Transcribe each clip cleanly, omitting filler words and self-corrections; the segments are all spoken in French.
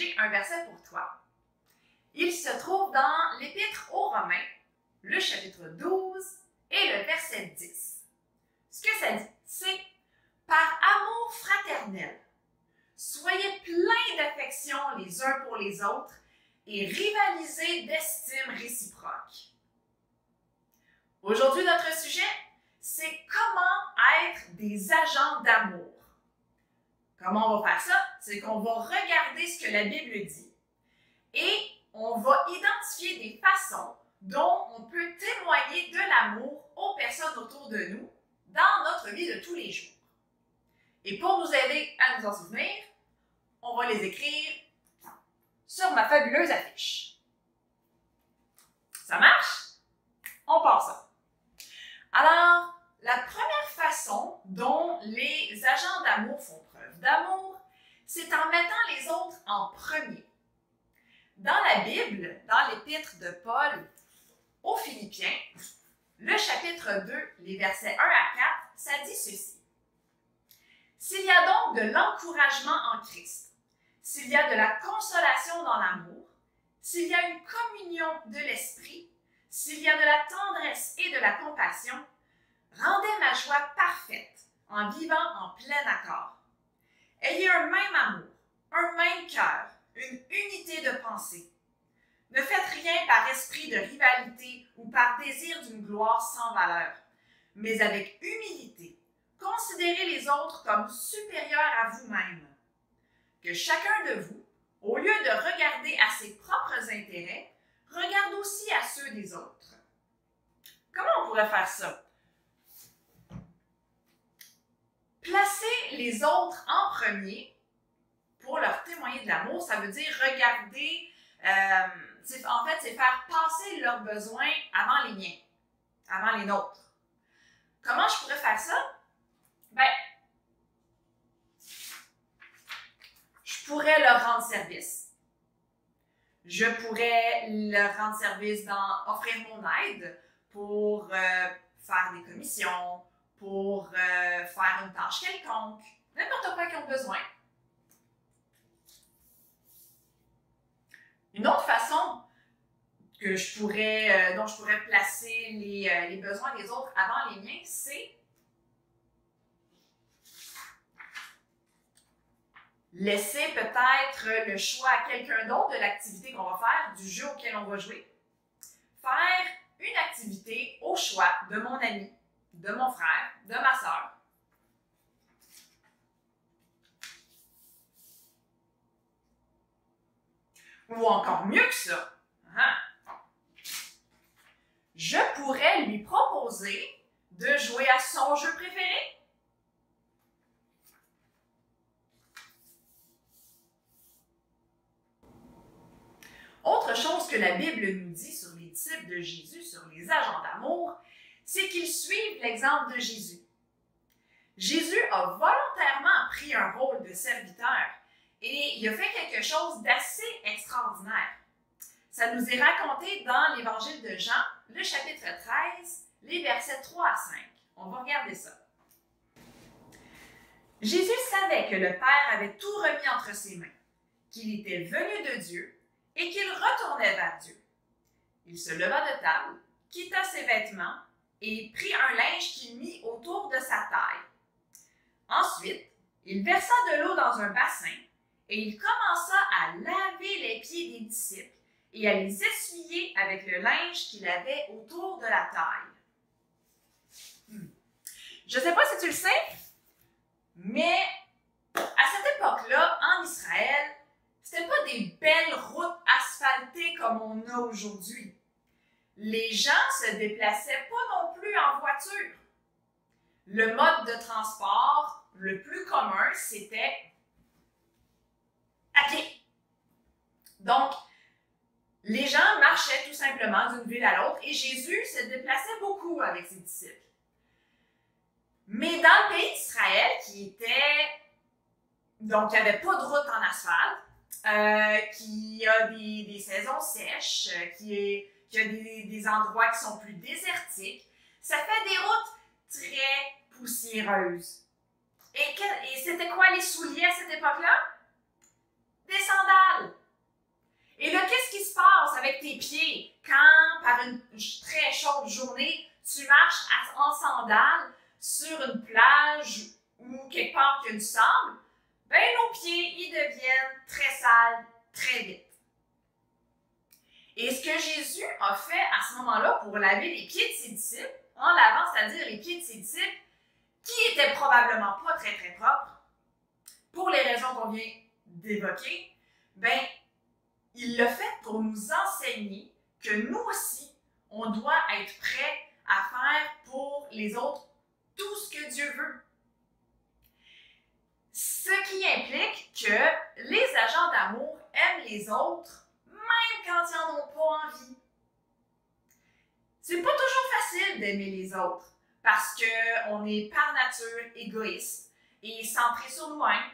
j'ai un verset pour toi. Il se trouve dans l'Épître aux Romains, le chapitre 12 et le verset 10. Ce que ça dit, c'est « Par amour fraternel, soyez pleins d'affection les uns pour les autres et rivalisez d'estime réciproque. » Aujourd'hui, notre sujet, c'est comment être des agents d'amour. Comment on va faire ça? C'est qu'on va regarder ce que la Bible dit et on va identifier des façons dont on peut témoigner de l'amour aux personnes autour de nous dans notre vie de tous les jours. Et pour nous aider à nous en souvenir, on va les écrire sur ma fabuleuse affiche. Ça marche? On part ça. Alors, la première façon dont les agents d'amour font preuve d'amour, c'est en mettant les autres en premier. Dans la Bible, dans l'Épître de Paul aux Philippiens, le chapitre 2, les versets 1 à 4, ça dit ceci. « S'il y a donc de l'encouragement en Christ, s'il y a de la consolation dans l'amour, s'il y a une communion de l'esprit, s'il y a de la tendresse et de la compassion, rendez ma joie parfaite en vivant en plein accord. Ayez un même amour, un même cœur, une unité de pensée. Ne faites rien par esprit de rivalité ou par désir d'une gloire sans valeur, mais avec humilité, considérez les autres comme supérieurs à vous-même. Que chacun de vous, au lieu de regarder à ses propres intérêts, regarde aussi à ceux des autres. » Comment on pourrait faire ça? Placer les autres en premier pour leur témoigner de l'amour, ça veut dire regarder, en fait, c'est faire passer leurs besoins avant les miens, avant les nôtres. Comment je pourrais faire ça? Ben, je pourrais leur rendre service. Je pourrais leur rendre service dans offrir mon aide pour faire des commissions, pour faire une tâche quelconque, n'importe quoi qu'ils ont besoin. Une autre façon que dont je pourrais placer les besoins des autres avant les miens, c'est laisser peut-être le choix à quelqu'un d'autre de l'activité qu'on va faire, du jeu auquel on va jouer. Faire une activité au choix de mon ami, de mon frère, de ma sœur. Ou encore mieux que ça, je pourrais lui proposer de jouer à son jeu préféré. Autre chose que la Bible nous dit sur les disciples de Jésus, sur les agents d'amour, c'est qu'ils suivent l'exemple de Jésus. Jésus a volontairement pris un rôle de serviteur et il a fait quelque chose d'assez extraordinaire. Ça nous est raconté dans l'Évangile de Jean, le chapitre 13, les versets 3 à 5. On va regarder ça. Jésus savait que le Père avait tout remis entre ses mains, qu'il était venu de Dieu et qu'il retournait vers Dieu. Il se leva de table, quitta ses vêtements et prit un linge qu'il mit autour de sa taille. Ensuite, il versa de l'eau dans un bassin et il commença à laver les pieds des disciples et à les essuyer avec le linge qu'il avait autour de la taille. Je ne sais pas si tu le sais, mais à cette époque-là, en Israël, c'était pas des belles routes asphaltées comme on a aujourd'hui. Les gens se déplaçaient pas non plus en voiture. Le mode de transport le plus commun, c'était à pied. Donc, les gens marchaient tout simplement d'une ville à l'autre et Jésus se déplaçait beaucoup avec ses disciples. Mais dans le pays d'Israël, donc il n'y avait pas de route en asphalte, qui a des saisons sèches, qui a des endroits qui sont plus désertiques, ça fait des routes très poussiéreuses. Et c'était quoi les souliers à cette époque-là? Des sandales. tes pieds quand, par une très chaude journée, tu marches en sandales sur une plage ou quelque part qu'il y a du sable, ben nos pieds, ils deviennent très sales très vite. Et ce que Jésus a fait à ce moment-là pour laver les pieds de ses disciples, en lavant, c'est-à-dire les pieds de ses disciples, qui étaient probablement pas très très propres, pour les raisons qu'on vient d'évoquer, ben il l'a fait pour nous enseigner que nous aussi, on doit être prêts à faire pour les autres tout ce que Dieu veut. Ce qui implique que les agents d'amour aiment les autres même quand ils n'en ont pas envie. C'est pas toujours facile d'aimer les autres parce qu'on est par nature égoïste et centré sur nous-mêmes.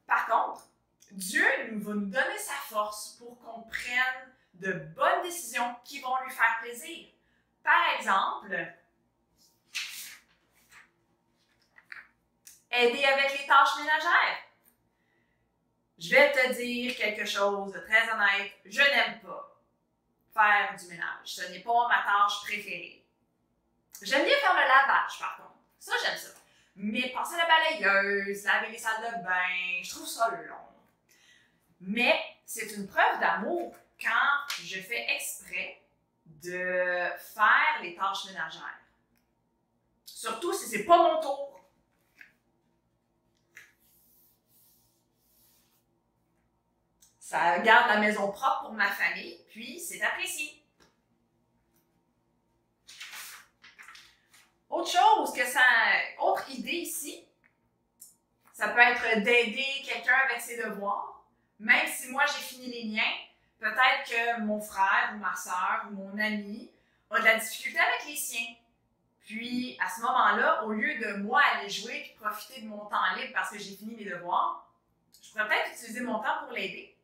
Par contre, Dieu va nous donner sa force pour qu'on prenne de bonnes décisions qui vont lui faire plaisir. Par exemple, aider avec les tâches ménagères. Je vais te dire quelque chose de très honnête, je n'aime pas faire du ménage. Ce n'est pas ma tâche préférée. J'aime bien faire le lavage, par contre. Ça, j'aime ça. Mais passer la balayeuse, laver les salles de bain, je trouve ça long. Mais c'est une preuve d'amour quand je fais exprès de faire les tâches ménagères. Surtout si c'est pas mon tour. Ça garde la maison propre pour ma famille, puis c'est apprécié. Autre idée ici, ça peut être d'aider quelqu'un avec ses devoirs. Même si moi j'ai fini les miens, peut-être que mon frère ou ma soeur ou mon ami a de la difficulté avec les siens. Puis à ce moment-là, au lieu de moi aller jouer et profiter de mon temps libre parce que j'ai fini mes devoirs, je pourrais peut-être utiliser mon temps pour l'aider.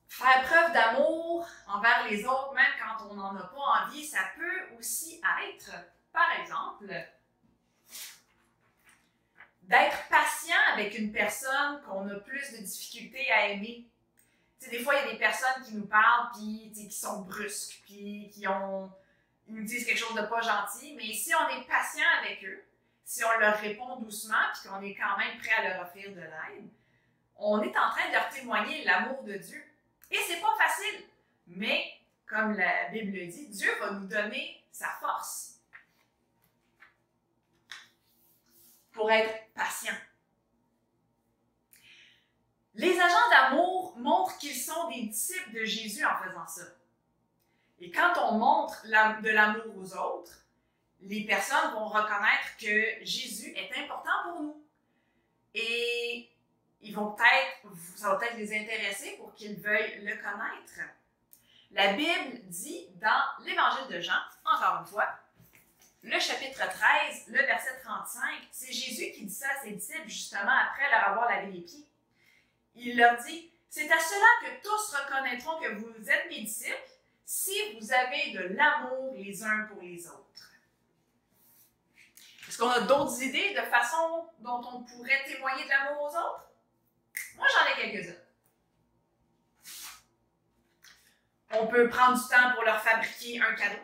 Faire preuve d'amour envers les autres, même quand on n'en a pas envie, ça peut aussi être, par exemple, d'être patient avec une personne qu'on a plus de difficultés à aimer. Tu sais, des fois, il y a des personnes qui nous parlent, puis qui sont brusques, puis ils nous disent quelque chose de pas gentil, mais si on est patient avec eux, si on leur répond doucement, puis qu'on est quand même prêt à leur offrir de l'aide, on est en train de leur témoigner l'amour de Dieu. Et c'est pas facile, mais comme la Bible le dit, Dieu va nous donner sa force pour être patient. Les agents d'amour montrent qu'ils sont des disciples de Jésus en faisant ça. Et quand on montre de l'amour aux autres, les personnes vont reconnaître que Jésus est important pour nous. Et ça va peut-être les intéresser pour qu'ils veuillent le connaître. La Bible dit dans l'Évangile de Jean, encore une fois, le chapitre 13, le verset 35, c'est Jésus qui dit ça à ses disciples justement après leur avoir lavé les pieds. Il leur dit, « C'est à cela que tous reconnaîtront que vous êtes mes disciples, si vous avez de l'amour les uns pour les autres. » Est-ce qu'on a d'autres idées de façon dont on pourrait témoigner de l'amour aux autres? Moi, j'en ai quelques-uns. On peut prendre du temps pour leur fabriquer un cadeau.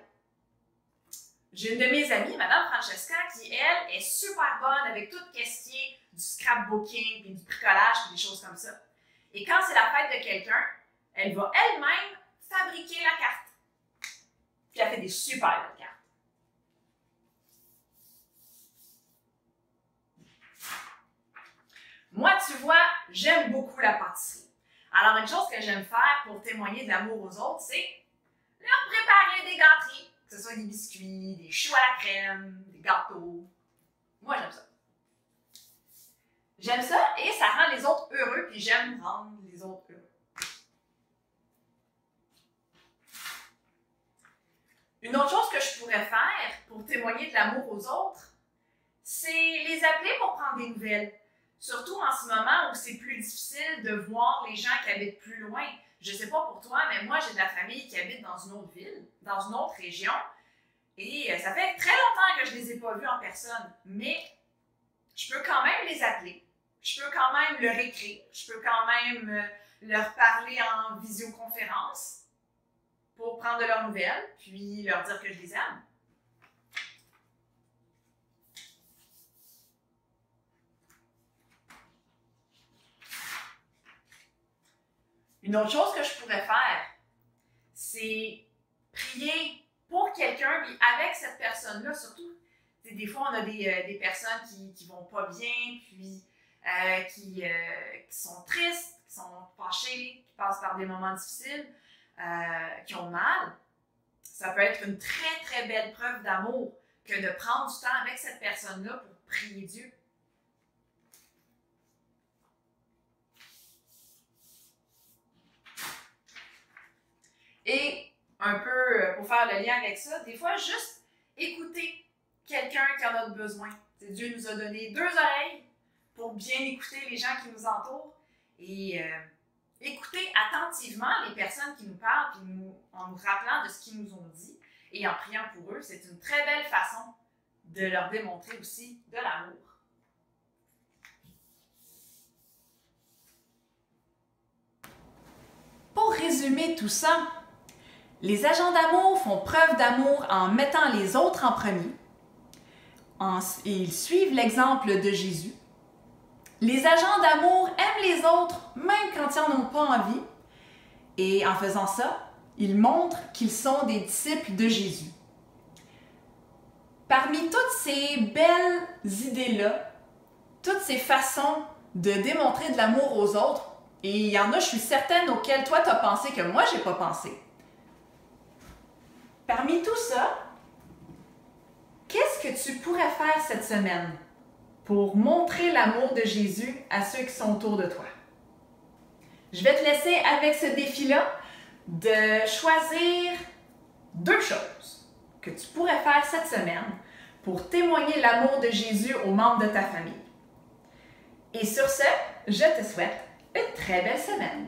J'ai une de mes amies, Madame Francesca, qui, elle, est super bonne avec tout ce qui est du scrapbooking, puis du bricolage, puis des choses comme ça. Et quand c'est la fête de quelqu'un, elle va elle-même fabriquer la carte. Puis elle fait des super belles cartes. Moi, tu vois, j'aime beaucoup la pâtisserie. Alors, une chose que j'aime faire pour témoigner de l'amour aux autres, c'est leur préparer des gâteries. Que ce soit des biscuits, des choux à la crème, des gâteaux. Moi, j'aime ça. J'aime ça et ça rend les autres heureux, puis j'aime rendre les autres heureux. Une autre chose que je pourrais faire pour témoigner de l'amour aux autres, c'est les appeler pour prendre des nouvelles. Surtout en ce moment où c'est plus difficile de voir les gens qui habitent plus loin. Je ne sais pas pour toi, mais moi, j'ai de la famille qui habite dans une autre ville, dans une autre région. Et ça fait très longtemps que je ne les ai pas vus en personne. Mais je peux quand même les appeler, je peux quand même leur écrire, je peux quand même leur parler en visioconférence pour prendre de leurs nouvelles, puis leur dire que je les aime. Une autre chose que je pourrais faire, c'est prier pour quelqu'un, puis avec cette personne-là, surtout. Des fois, on a des personnes qui vont pas bien, puis qui sont tristes, qui sont fâchées, qui passent par des moments difficiles, qui ont mal. Ça peut être une très, très belle preuve d'amour que de prendre du temps avec cette personne-là pour prier Dieu. Et un peu pour faire le lien avec ça, des fois, juste écouter quelqu'un qui en a besoin. Dieu nous a donné 2 oreilles pour bien écouter les gens qui nous entourent et écouter attentivement les personnes qui nous parlent puis en nous rappelant de ce qu'ils nous ont dit et en priant pour eux. C'est une très belle façon de leur démontrer aussi de l'amour. Pour résumer tout ça, les agents d'amour font preuve d'amour en mettant les autres en premier. Ils suivent l'exemple de Jésus. Les agents d'amour aiment les autres même quand ils n'en ont pas envie. Et en faisant ça, ils montrent qu'ils sont des disciples de Jésus. Parmi toutes ces belles idées-là, toutes ces façons de démontrer de l'amour aux autres, et il y en a, je suis certaine, auxquelles toi tu as pensé que moi j'ai pas pensé. Parmi tout ça, qu'est-ce que tu pourrais faire cette semaine pour montrer l'amour de Jésus à ceux qui sont autour de toi? Je vais te laisser avec ce défi-là de choisir 2 choses que tu pourrais faire cette semaine pour témoigner l'amour de Jésus aux membres de ta famille. Et sur ce, je te souhaite une très belle semaine.